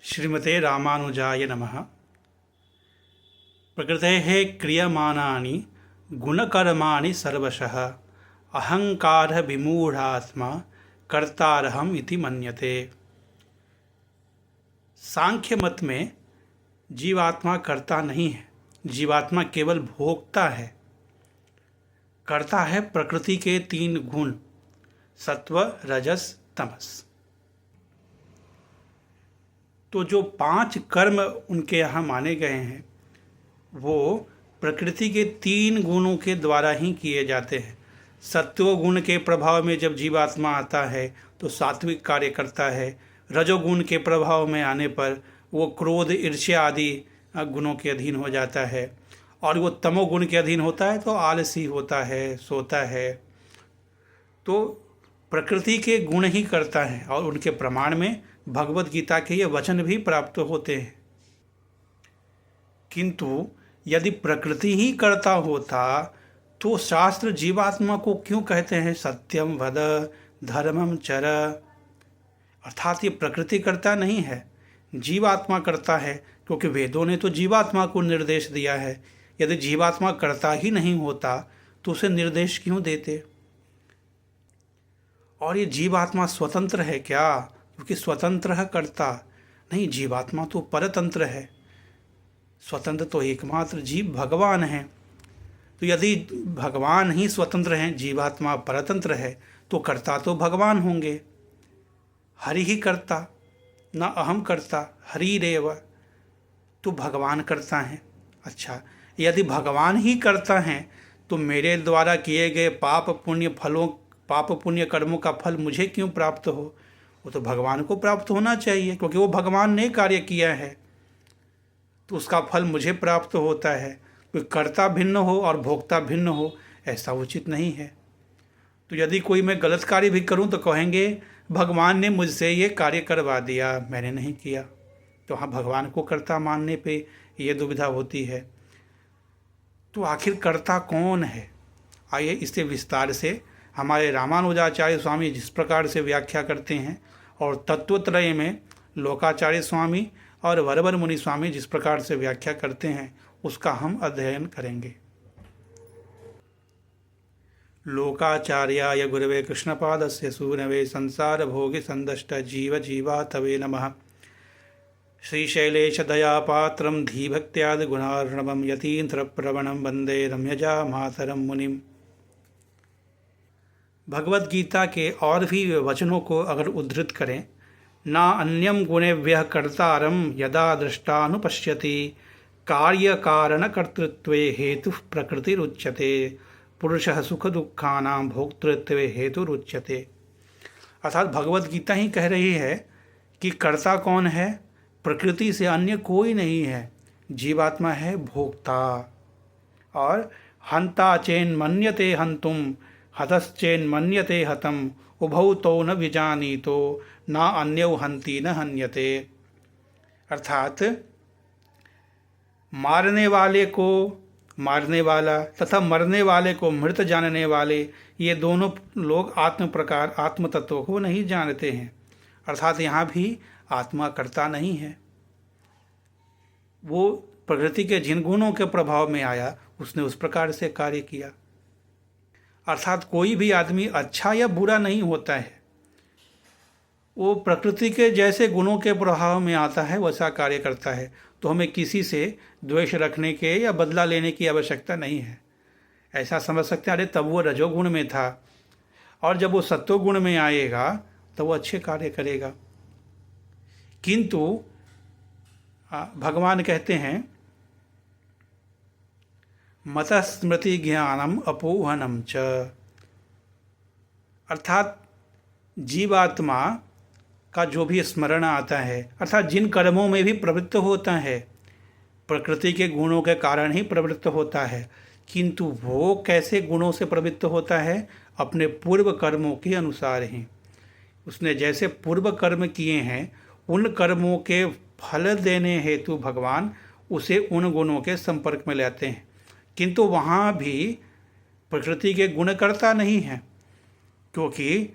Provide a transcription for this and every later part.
श्रीमते रामानुजाय नमः। प्रकृतेः क्रियमाणानि गुणकर्माणि सर्वशः अहंकार विमूढ़ात्मा कर्तारहम इति मन्यते। सांख्य मत में जीवात्मा कर्ता नहीं है, जीवात्मा केवल भोक्ता है। कर्ता है प्रकृति के 3 गुण, सत्व, रजस, तमस। तो जो 5 कर्म उनके यहाँ माने गए हैं वो प्रकृति के 3 गुणों के द्वारा ही किए जाते हैं। सत्व गुण के प्रभाव में जब जीवात्मा आता है तो सात्विक कार्य करता है। रजोगुण के प्रभाव में आने पर वो क्रोध, ईर्ष्या आदि गुणों के अधीन हो जाता है, और वो तमोगुण के अधीन होता है तो आलसी होता है, सोता है। तो प्रकृति के गुण ही करता है, और उनके प्रमाण में भगवत गीता के ये वचन भी प्राप्त होते हैं। किंतु यदि प्रकृति ही करता होता तो शास्त्र जीवात्मा को क्यों कहते हैं सत्यम वद धर्मम चर? अर्थात ये प्रकृति करता नहीं है, जीवात्मा करता है, क्योंकि वेदों ने तो जीवात्मा को निर्देश दिया है। यदि जीवात्मा करता ही नहीं होता तो उसे निर्देश क्यों देते? और ये जीवात्मा स्वतंत्र है क्या? क्योंकि स्वतंत्र है कर्ता नहीं, जीवात्मा तो परतंत्र है। स्वतंत्र तो एकमात्र जीव भगवान है। तो यदि भगवान ही स्वतंत्र हैं, जीवात्मा परतंत्र है, तो कर्ता तो भगवान होंगे। हरि ही कर्ता, न अहम कर्ता, हरिरेव। तो भगवान करता है। अच्छा, यदि भगवान ही करता है तो मेरे द्वारा किए गए पाप पुण्य कर्मों का फल मुझे क्यों प्राप्त हो? वो तो भगवान को प्राप्त होना चाहिए, क्योंकि वो भगवान ने कार्य किया है तो उसका फल मुझे प्राप्त होता है। कोई कर्ता भिन्न हो और भोक्ता भिन्न हो, ऐसा उचित नहीं है। तो यदि कोई मैं गलत कार्य भी करूं तो कहेंगे भगवान ने मुझसे ये कार्य करवा दिया, मैंने नहीं किया। तो हाँ, भगवान को कर्ता मानने पे ये दुविधा होती है। तो आखिर कर्ता कौन है? आइए इससे विस्तार से हमारे रामानुजाचार्य स्वामी जिस प्रकार से व्याख्या करते हैं, और तत्वत्रय में लोकाचार्य स्वामी और वरवर मुनि स्वामी जिस प्रकार से व्याख्या करते हैं उसका हम अध्ययन करेंगे। लोकाचार्याय गुरवे कृष्णपादस्य सूनवे संसार भोगे संदष्ट जीव जीवा तवे नमः। श्रीशैलेश दयापात्रं धीभक्त्यादि गुणार्णवं यतीन्द्र प्रवणं वंदे रम्यजा मातरं मुनिम्। भगवत गीता के और भी वचनों को अगर उद्धृत करें, ना अन्यम गुणेभ्यः कर्तारं यदा दृष्टानुपश्यति कार्य कारण कर्तृत्वे हेतु प्रकृतिरुच्यते पुरुषः सुख दुःखानां भोक्तृत्वे हेतुरुच्यते। अर्थात भगवत गीता ही कह रही है कि कर्ता कौन है? प्रकृति से अन्य कोई नहीं है, जीवात्मा है भोक्ता। और हंता चेन मन्यते हंतुम हतश्चेन मन्यते हतम उभौ तो न विजानीतो ना अन्यौ हंति न हन्यते। अर्थात मारने वाले को मारने वाला तथा मरने वाले को मृत जानने वाले, ये दोनों लोग आत्म तत्व को नहीं जानते हैं। अर्थात यहाँ भी आत्मा कर्ता नहीं है। वो प्रकृति के जिन गुणों के प्रभाव में आया उसने उस प्रकार से कार्य किया। अर्थात कोई भी आदमी अच्छा या बुरा नहीं होता है, वो प्रकृति के जैसे गुणों के प्रभाव में आता है वैसा कार्य करता है। तो हमें किसी से द्वेष रखने के या बदला लेने की आवश्यकता नहीं है। ऐसा समझ सकते हैं, अरे तब वो रजोगुण में था और जब वो सत्वगुण में आएगा तो वो अच्छे कार्य करेगा। किंतु भगवान कहते हैं मतः स्मृति ज्ञानम अपोहनम च। अर्थात जीवात्मा का जो भी स्मरण आता है, अर्थात जिन कर्मों में भी प्रवृत्त होता है, प्रकृति के गुणों के कारण ही प्रवृत्त होता है। किंतु वो कैसे गुणों से प्रवृत्त होता है? अपने पूर्व कर्मों के अनुसार ही। उसने जैसे पूर्व कर्म किए हैं उन कर्मों के फल देने हेतु भगवान उसे उन गुणों के संपर्क में लाते हैं। किंतु वहाँ भी प्रकृति के गुण कर्ता नहीं है, क्योंकि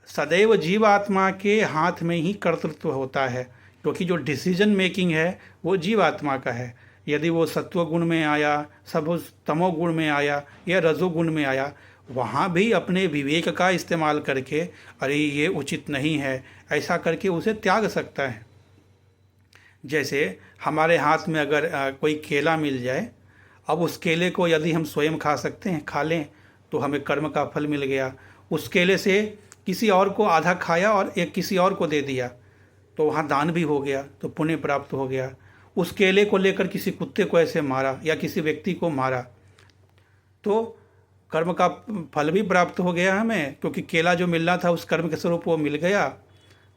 सदैव जीवात्मा के हाथ में ही कर्तृत्व होता है। क्योंकि जो डिसीजन मेकिंग है वो जीवात्मा का है। यदि वो सत्व गुण में आया, सब उस तमो गुण में आया या रजोगुण में आया, वहाँ भी अपने विवेक का इस्तेमाल करके अरे ये उचित नहीं है ऐसा करके उसे त्याग सकता है। जैसे हमारे हाथ में अगर कोई केला मिल जाए, अब उस केले को यदि हम स्वयं खा सकते हैं, खा लें तो हमें कर्म का फल मिल गया। उस केले से किसी और को आधा खाया और एक किसी और को दे दिया तो वहाँ दान भी हो गया, तो पुण्य प्राप्त हो गया। उस केले को लेकर किसी कुत्ते को ऐसे मारा या किसी व्यक्ति को मारा तो कर्म का फल भी प्राप्त हो गया हमें, क्योंकि केला जो मिलना था उस कर्म के स्वरूप वो मिल गया।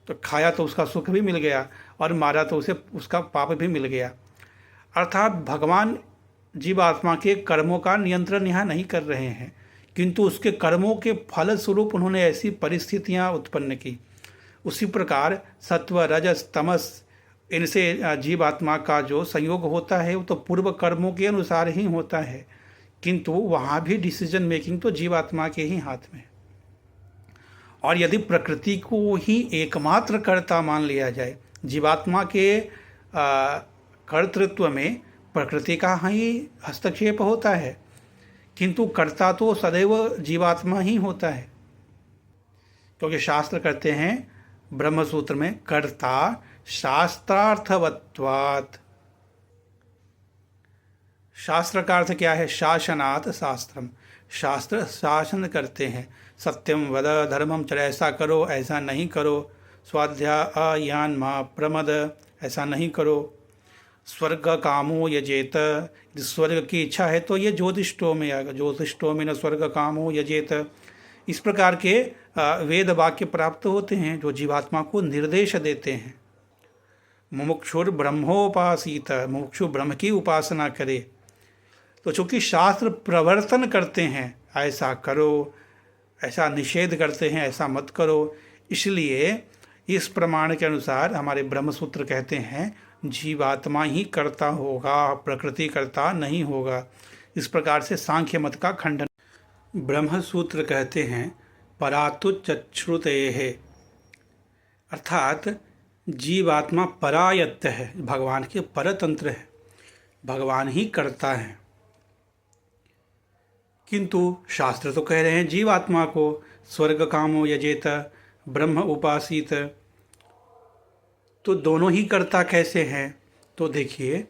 तो खाया तो उसका सुख भी मिल गया और मारा तो उसे उसका पाप भी मिल गया। अर्थात भगवान जीवात्मा के कर्मों का नियंत्रण यहाँ नहीं कर रहे हैं, किंतु उसके कर्मों के फल स्वरूप उन्होंने ऐसी परिस्थितियाँ उत्पन्न की। उसी प्रकार सत्व रजस तमस इनसे जीवात्मा का जो संयोग होता है वो तो पूर्व कर्मों के अनुसार ही होता है, किंतु वहाँ भी डिसीजन मेकिंग तो जीवात्मा के ही हाथ में। और यदि प्रकृति को ही एकमात्र कर्ता मान लिया जाए, जीवात्मा के कर्तृत्व में प्रकृति का ही हस्तक्षेप होता है, किंतु कर्ता तो सदैव जीवात्मा ही होता है। क्योंकि शास्त्र कहते हैं ब्रह्मसूत्र में कर्ता शास्त्रार्थवत्वात्। शास्त्र का अर्थ क्या है? शासनात् शास्त्रम। शास्त्र शासन करते हैं। सत्यम वद धर्मम चर, ऐसा करो ऐसा नहीं करो। स्वाध्यायान मा प्रमद, ऐसा नहीं करो। स्वर्ग कामो यजेत, यदि स्वर्ग की इच्छा है तो ये ज्योतिष्टो में आएगा, ज्योतिष्टो में न स्वर्ग कामो यजेत। इस प्रकार के वेद वाक्य प्राप्त होते हैं जो जीवात्मा को निर्देश देते हैं। मुमुक्षुर ब्रह्मोपासीत, मुमुक्षु ब्रह्म की उपासना करे। तो चूँकि शास्त्र प्रवर्तन करते हैं, ऐसा करो, ऐसा निषेध करते हैं, ऐसा मत करो, इसलिए इस प्रमाण के अनुसार हमारे ब्रह्मसूत्र कहते हैं जीवात्मा ही करता होगा, प्रकृति करता नहीं होगा। इस प्रकार से सांख्य मत का खंडन। ब्रह्मसूत्र कहते हैं परातु चक्षुतेः, अर्थात जीवात्मा परायत्त है, भगवान के परतंत्र है, भगवान ही करता है। किंतु शास्त्र तो कह रहे हैं जीवात्मा को स्वर्ग कामो यजेत, ब्रह्म उपासीत। तो दोनों ही कर्ता कैसे हैं? तो देखिए,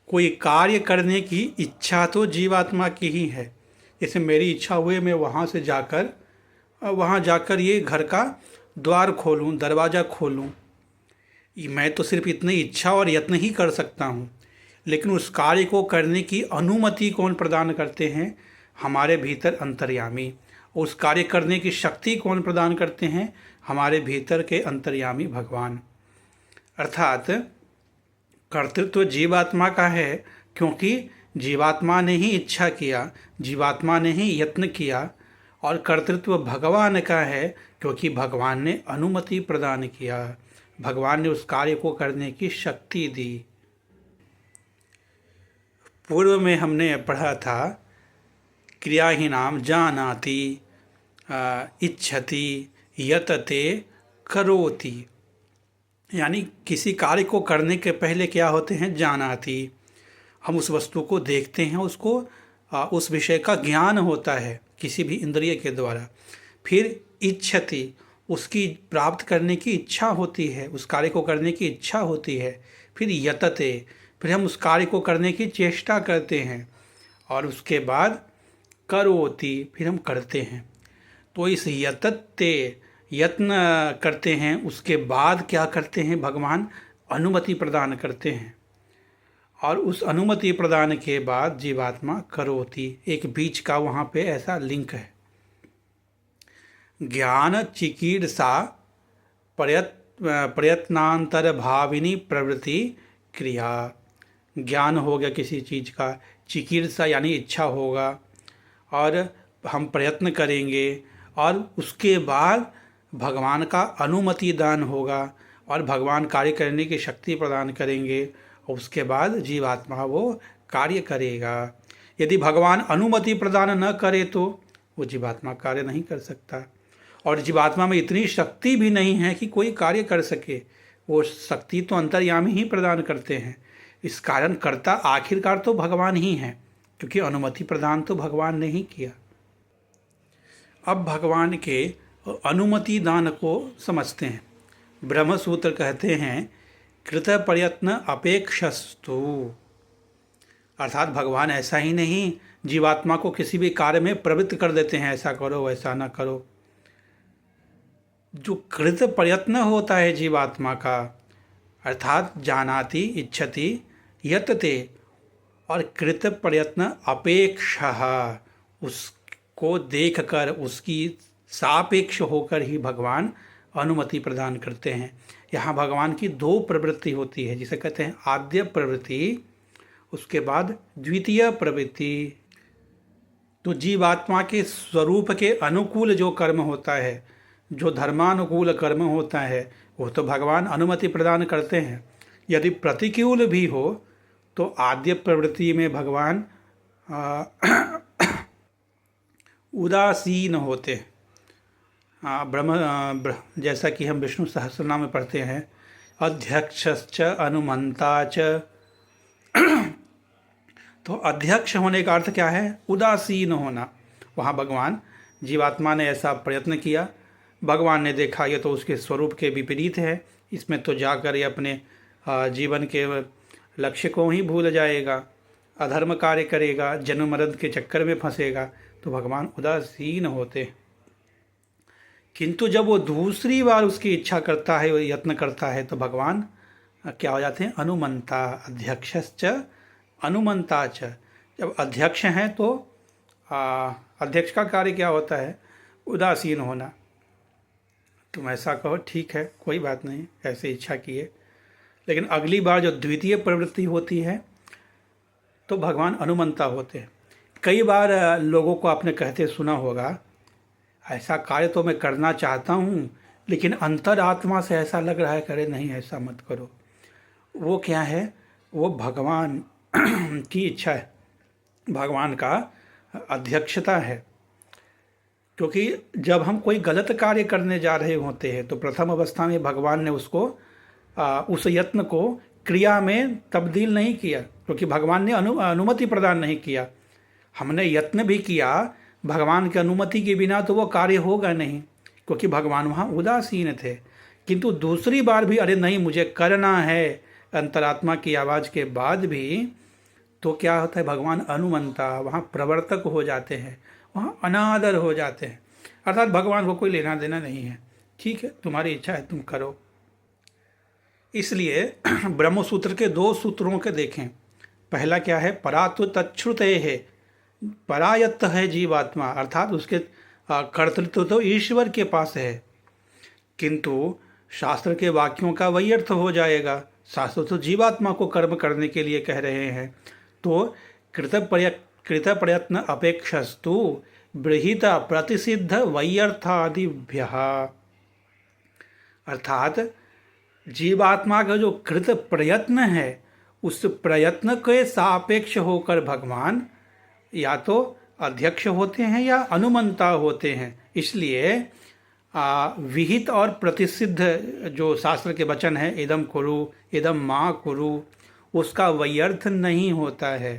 कोई कार्य करने की इच्छा तो जीवात्मा की ही है। जैसे मेरी इच्छा हुई मैं वहाँ जाकर ये घर का द्वार खोलूँ, दरवाज़ा खोलूँ, मैं तो सिर्फ इतनी इच्छा और यत्न ही कर सकता हूँ। लेकिन उस कार्य को करने की अनुमति कौन प्रदान करते हैं? हमारे भीतर अंतर्यामी। उस कार्य करने की शक्ति कौन प्रदान करते हैं? हमारे भीतर के अंतर्यामी भगवान। अर्थात कर्तृत्व जीवात्मा का है, क्योंकि जीवात्मा ने ही इच्छा किया, जीवात्मा ने ही यत्न किया। और कर्तृत्व भगवान का है, क्योंकि भगवान ने अनुमति प्रदान किया, भगवान ने उस कार्य को करने की शक्ति दी। पूर्व में हमने पढ़ा था क्रियाहीनाम जानाति इच्छति यतते करोति, यानी किसी कार्य को करने के पहले क्या होते हैं? जानाति, हम उस वस्तु को देखते हैं, उसको उस विषय का ज्ञान होता है किसी भी इंद्रिय के द्वारा। फिर इच्छति, उसकी प्राप्त करने की इच्छा होती है, उस कार्य को करने की इच्छा होती है। फिर यतते, फिर हम उस कार्य को करने की चेष्टा करते हैं। और उसके बाद करोति, फिर हम करते हैं। तो इस यतते, यत्न करते हैं, उसके बाद क्या करते हैं? भगवान अनुमति प्रदान करते हैं। और उस अनुमति प्रदान के बाद जीवात्मा करोति, एक बीच का वहाँ पे ऐसा लिंक है। ज्ञान चिकीर्षा प्रयत्नांतर भाविनी प्रवृत्ति क्रिया। ज्ञान हो गया किसी चीज़ का, चिकीर्षा यानी इच्छा होगा, और हम प्रयत्न करेंगे, और उसके बाद भगवान का अनुमति दान होगा और भगवान कार्य करने की शक्ति प्रदान करेंगे, और उसके बाद जीवात्मा वो कार्य करेगा। यदि भगवान अनुमति प्रदान न करे तो वो जीवात्मा कार्य नहीं कर सकता। और जीवात्मा में इतनी शक्ति भी नहीं है कि कोई कार्य कर सके, वो शक्ति तो अंतर्यामी ही प्रदान करते हैं। इस कारण कर्ता आखिरकार तो भगवान ही हैं, क्योंकि अनुमति प्रदान तो भगवान ने ही किया। अब भगवान के अनुमति दान को समझते हैं। ब्रह्म सूत्र कहते हैं कृत प्रयत्न अपेक्षस्तु, अर्थात भगवान ऐसा ही नहीं जीवात्मा को किसी भी कार्य में प्रवृत्त कर देते हैं, ऐसा करो वैसा ना करो। जो कृत प्रयत्न होता है जीवात्मा का, अर्थात जानाति इच्छति यतते, और कृत प्रयत्न अपेक्षा, उसको देखकर उसकी सापेक्ष होकर ही भगवान अनुमति प्रदान करते हैं। यहाँ भगवान की दो प्रवृत्ति होती है, जिसे कहते हैं आद्य प्रवृत्ति, उसके बाद द्वितीय प्रवृत्ति। तो जीवात्मा के स्वरूप के अनुकूल जो कर्म होता है, जो धर्मानुकूल कर्म होता है, वो तो भगवान अनुमति प्रदान करते हैं। यदि प्रतिकूल भी हो तो आद्य प्रवृत्ति में भगवान उदासीन होते हैं। जैसा कि हम विष्णु सहस्रनाम में पढ़ते हैं, अध्यक्षश्च अनुमंता च। तो अध्यक्ष होने का अर्थ क्या है? उदासीन होना। वहाँ भगवान, जीवात्मा ने ऐसा प्रयत्न किया, भगवान ने देखा ये तो उसके स्वरूप के विपरीत है, इसमें तो जाकर ये अपने जीवन के लक्ष्य को ही भूल जाएगा, अधर्म कार्य करेगा, जन्म मरण के चक्कर में फंसेगा, तो भगवान उदासीन होते। किंतु जब वो दूसरी बार उसकी इच्छा करता है, वो यत्न करता है, तो भगवान क्या हो जाते हैं? अनुमंता। अध्यक्षश्च अनुमंता च। जब अध्यक्ष हैं तो अध्यक्ष का कार्य क्या होता है? उदासीन होना। तुम ऐसा कहो, ठीक है, कोई बात नहीं, ऐसे इच्छा किए। लेकिन अगली बार जो द्वितीय प्रवृत्ति होती है तो भगवान अनुमंता होते हैं। कई बार लोगों को आपने कहते सुना होगा, ऐसा कार्य तो मैं करना चाहता हूँ लेकिन अंतरात्मा से ऐसा लग रहा है, करे नहीं ऐसा मत करो। वो क्या है? वो भगवान की इच्छा है, भगवान का अध्यक्षता है। क्योंकि जब हम कोई गलत कार्य करने जा रहे होते हैं तो प्रथम अवस्था में भगवान ने उसको उस यत्न को क्रिया में तब्दील नहीं किया, क्योंकि भगवान ने अनुमति प्रदान नहीं किया। हमने यत्न भी किया, भगवान की अनुमति के बिना तो वो कार्य होगा नहीं, क्योंकि भगवान वहाँ उदासीन थे। किंतु दूसरी बार भी अरे नहीं मुझे करना है, अंतरात्मा की आवाज़ के बाद भी, तो क्या होता है? भगवान अनुमंता, वहाँ प्रवर्तक हो जाते हैं, वहाँ अनादर हो जाते हैं। अर्थात भगवान को कोई लेना देना नहीं है, ठीक है तुम्हारी इच्छा है तुम करो। इसलिए ब्रह्म सूत्र के दो सूत्रों के देखें। पहला क्या है? परातु तच्छ्रुते है, परायत्त है जीवात्मा, अर्थात उसके कर्तृत्व तो ईश्वर के पास है, किंतु शास्त्र के वाक्यों का वही अर्थ हो जाएगा। शास्त्र तो जीवात्मा को कर्म करने के लिए कह रहे हैं। तो कृत प्रयत्न अपेक्षस्तु बृहित प्रतिसिद्ध वैयर्थादिभ्य, अर्थात जीवात्मा का जो कृत प्रयत्न है, उस प्रयत्न के सापेक्ष होकर भगवान या तो अध्यक्ष होते हैं या अनुमंता होते हैं। इसलिए विहित और प्रतिसिद्ध जो शास्त्र के वचन है, इदम कुरु इदम मा कुरु, उसका वैयर्थ नहीं होता है।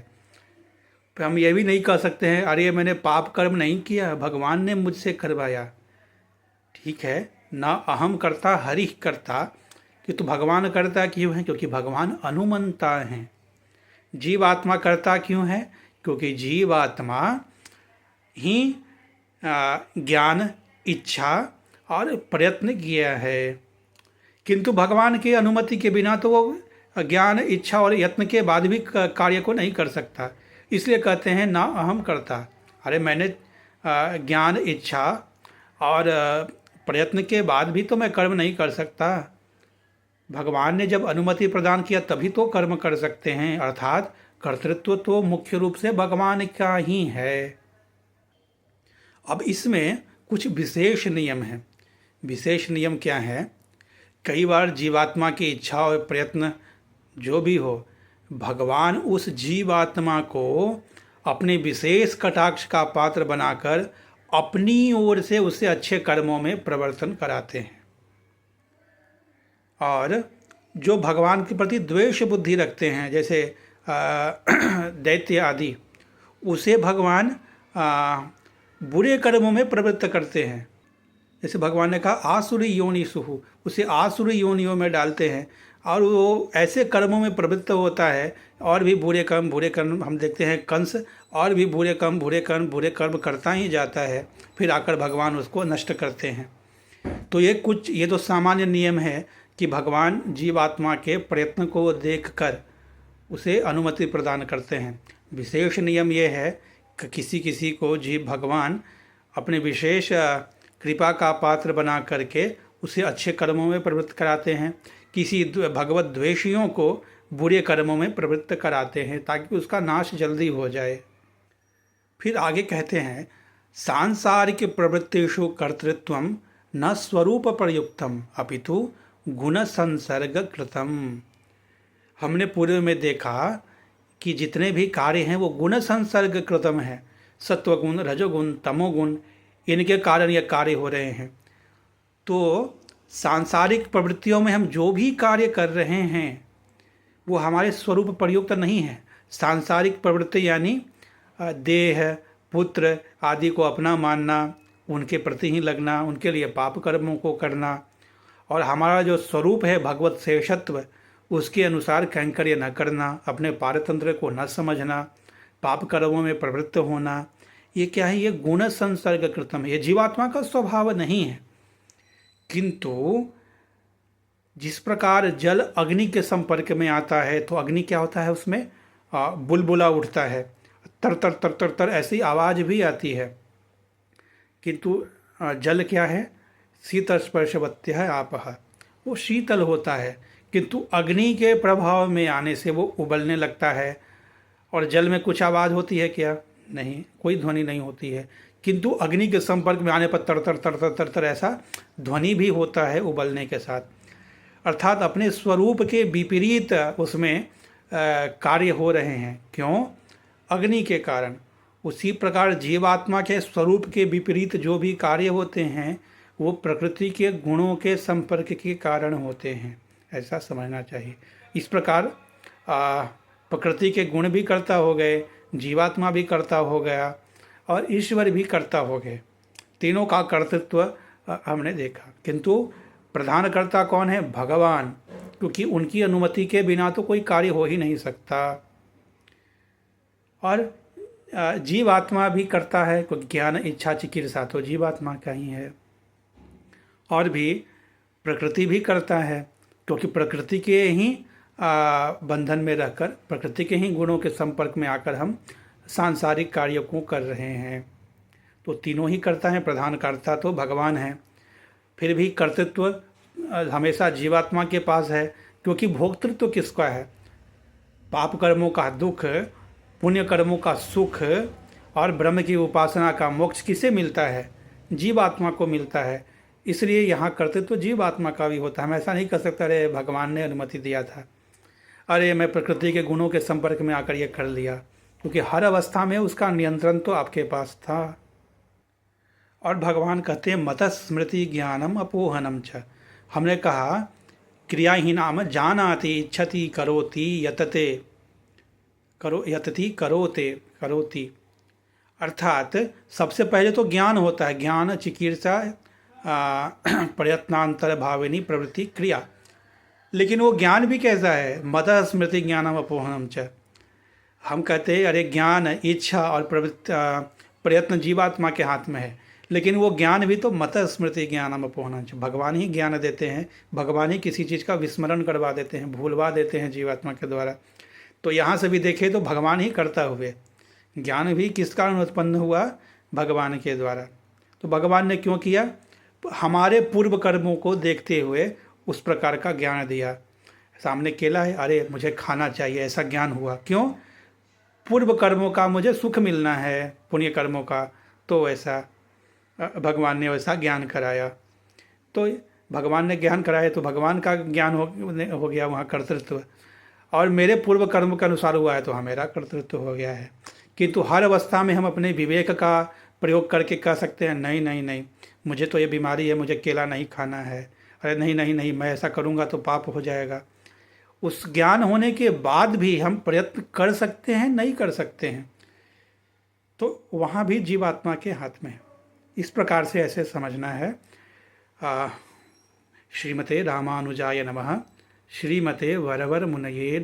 तो हम ये भी नहीं कह सकते हैं अरे मैंने पाप कर्म नहीं किया, भगवान ने मुझसे करवाया। ठीक है ना, अहम करता हरि करता, कि तो भगवान करता क्यों है? क्योंकि भगवान अनुमंता हैं। जीवात्मा करता क्यों है? क्योंकि जीवात्मा ही ज्ञान, इच्छा और प्रयत्न किया है, किंतु भगवान की अनुमति के बिना तो वो ज्ञान, इच्छा और यत्न के बाद भी कार्य को नहीं कर सकता। इसलिए कहते हैं ना अहम करता। अरे मैंने ज्ञान, इच्छा और प्रयत्न के बाद भी तो मैं कर्म नहीं कर सकता। भगवान ने जब अनुमति प्रदान किया तभी तो कर्म कर सकते हैं, अर्थात कर्तृत्व तो मुख्य रूप से भगवान का ही है। अब इसमें कुछ विशेष नियम हैं। विशेष नियम क्या है? कई बार जीवात्मा की इच्छा और प्रयत्न जो भी हो, भगवान उस जीवात्मा को अपने विशेष कटाक्ष का पात्र बनाकर अपनी ओर से उससे अच्छे कर्मों में प्रवर्तन कराते हैं। और जो भगवान के प्रति द्वेष बुद्धि रखते हैं, जैसे दैत्य आदि, उसे भगवान बुरे कर्मों में प्रवृत्त करते हैं। जैसे भगवान ने कहा आसुरी योनि सुहु, उसे आसुरी योनियों में डालते हैं और वो ऐसे कर्मों में प्रवृत्त होता है, और भी बुरे कर्म हम देखते हैं। कंस और भी बुरे कर्म करता ही जाता है, फिर आकर भगवान उसको नष्ट करते हैं। तो ये तो सामान्य नियम है कि भगवान जीवात्मा के प्रयत्न को देखकर उसे अनुमति प्रदान करते हैं। विशेष नियम ये है कि किसी को जीव भगवान अपने विशेष कृपा का पात्र बना करके उसे अच्छे कर्मों में प्रवृत्त कराते हैं, किसी भगवत द्वेषियों को बुरे कर्मों में प्रवृत्त कराते हैं ताकि उसका नाश जल्दी हो जाए। फिर आगे कहते हैं सांसारिक प्रवृत्तिषु कर्तृत्वम न स्वरूप प्रयुक्तम अपितु गुण संसर्ग कृतम। हमने पूर्व में देखा कि जितने भी कार्य हैं वो गुण संसर्ग कृतम है। सत्वगुण, रजोगुण, तमोगुण, इनके कारण ये कार्य हो रहे हैं। तो सांसारिक प्रवृत्तियों में हम जो भी कार्य कर रहे हैं वो हमारे स्वरूप प्रयुक्त नहीं है। सांसारिक प्रवृत्ति यानी देह, पुत्र आदि को अपना मानना, उनके प्रति ही लगना, उनके लिए पाप कर्मों को करना, और हमारा जो स्वरूप है भगवत शेषत्व, उसके अनुसार कैंकर्य न करना, अपने पारतंत्र को न समझना, पाप कर्मों में प्रवृत्त होना, ये क्या है? ये गुण संसर्ग कृतम है। ये जीवात्मा का स्वभाव नहीं है। किंतु जिस प्रकार जल अग्नि के संपर्क में आता है तो अग्नि क्या होता है, उसमें बुलबुला उठता है, तर तर तर तर तर ऐसी आवाज़ भी आती है। किंतु जल क्या है? शीतल स्पर्शवत्य है आपह, वो शीतल होता है। किंतु अग्नि के प्रभाव में आने से वो उबलने लगता है। और जल में कुछ आवाज़ होती है क्या? नहीं, कोई ध्वनि नहीं होती है। किंतु अग्नि के संपर्क में आने पर तर तर तर तर तर तर ऐसा ध्वनि भी होता है उबलने के साथ। अर्थात अपने स्वरूप के विपरीत उसमें कार्य हो रहे हैं। क्यों? अग्नि के कारण। उसी प्रकार जीवात्मा के स्वरूप के विपरीत जो भी कार्य होते हैं वो प्रकृति के गुणों के संपर्क के कारण होते हैं, ऐसा समझना चाहिए। इस प्रकार प्रकृति के गुण भी कर्ता हो गए, जीवात्मा भी कर्ता हो गया और ईश्वर भी कर्ता हो गए। तीनों का कर्तृत्व हमने देखा। किंतु प्रधान कर्ता कौन है? भगवान, क्योंकि उनकी अनुमति के बिना तो कोई कार्य हो ही नहीं सकता। और जीवात्मा भी करता है, क्योंकि ज्ञान इच्छा चिकित्सा तो जीवात्मा का ही है। और भी प्रकृति भी करता है, क्योंकि प्रकृति के ही बंधन में रहकर, प्रकृति के ही गुणों के संपर्क में आकर हम सांसारिक कार्यों को कर रहे हैं। तो तीनों ही करता है। प्रधान कर्ता तो भगवान है। फिर भी कर्तृत्व हमेशा जीवात्मा के पास है, क्योंकि भोक्तृत्व किसका है? पाप कर्मों का दुख, पुण्य कर्मों का सुख और ब्रह्म की उपासना का मोक्ष किसे मिलता है? जीवात्मा को मिलता है। इसलिए यहाँ कर्तृत्व जीवात्मा का भी होता है। हम ऐसा नहीं कर सकते अरे भगवान ने अनुमति दिया था, अरे मैं प्रकृति के गुणों के संपर्क में आकर ये कर लिया, क्योंकि हर अवस्था में उसका नियंत्रण तो आपके पास था। और भगवान कहते हैं मत स्मृति ज्ञानम अपोहनम छ। हमने कहा क्रियाहीनाम जानाति इच्छति करोति यतते यतति करोति। अर्थात सबसे पहले तो ज्ञान होता है। ज्ञान चिकित्सा प्रयत्नांतर भाविनी प्रवृत्ति क्रिया। लेकिन वो ज्ञान भी कैसा है? मत स्मृति ज्ञानम अपोहनम च। हम कहते हैं अरे ज्ञान, इच्छा और प्रयत्न जीवात्मा के हाथ में है, लेकिन वो ज्ञान भी तो मत स्मृति ज्ञानम अपोहनम च। भगवान ही ज्ञान देते हैं, भगवान ही किसी चीज़ का विस्मरण करवा देते हैं, भूलवा देते हैं जीवात्मा के द्वारा। तो यहाँ से भी देखें तो भगवान ही करता हुए, ज्ञान भी किस कारण उत्पन्न हुआ? भगवान के द्वारा। तो भगवान ने क्यों किया? हमारे पूर्व कर्मों को देखते हुए उस प्रकार का ज्ञान दिया। सामने केला है, अरे मुझे खाना चाहिए, ऐसा ज्ञान हुआ। क्यों? पूर्व कर्मों का मुझे सुख मिलना है, पुण्य कर्मों का, तो ऐसा भगवान ने वैसा ज्ञान कराया। तो भगवान ने ज्ञान कराया तो भगवान का ज्ञान हो गया वहाँ कर्तृत्व। और मेरे पूर्व कर्म के अनुसार हुआ है तो हाँ मेरा कर्तृत्व हो गया है। किंतु हर अवस्था में हम अपने विवेक का प्रयोग करके कह सकते हैं नहीं नहीं नहीं, मुझे तो ये बीमारी है, मुझे केला नहीं खाना है, अरे नहीं नहीं नहीं, मैं ऐसा करूँगा तो पाप हो जाएगा, उस ज्ञान होने के बाद भी हम प्रयत्न कर सकते हैं, नहीं कर सकते हैं, तो वहाँ भी जीवात्मा के हाथ में है। इस प्रकार से ऐसे समझना है। श्रीमते रामानुजाय नमः। श्रीमते वरवर मुनये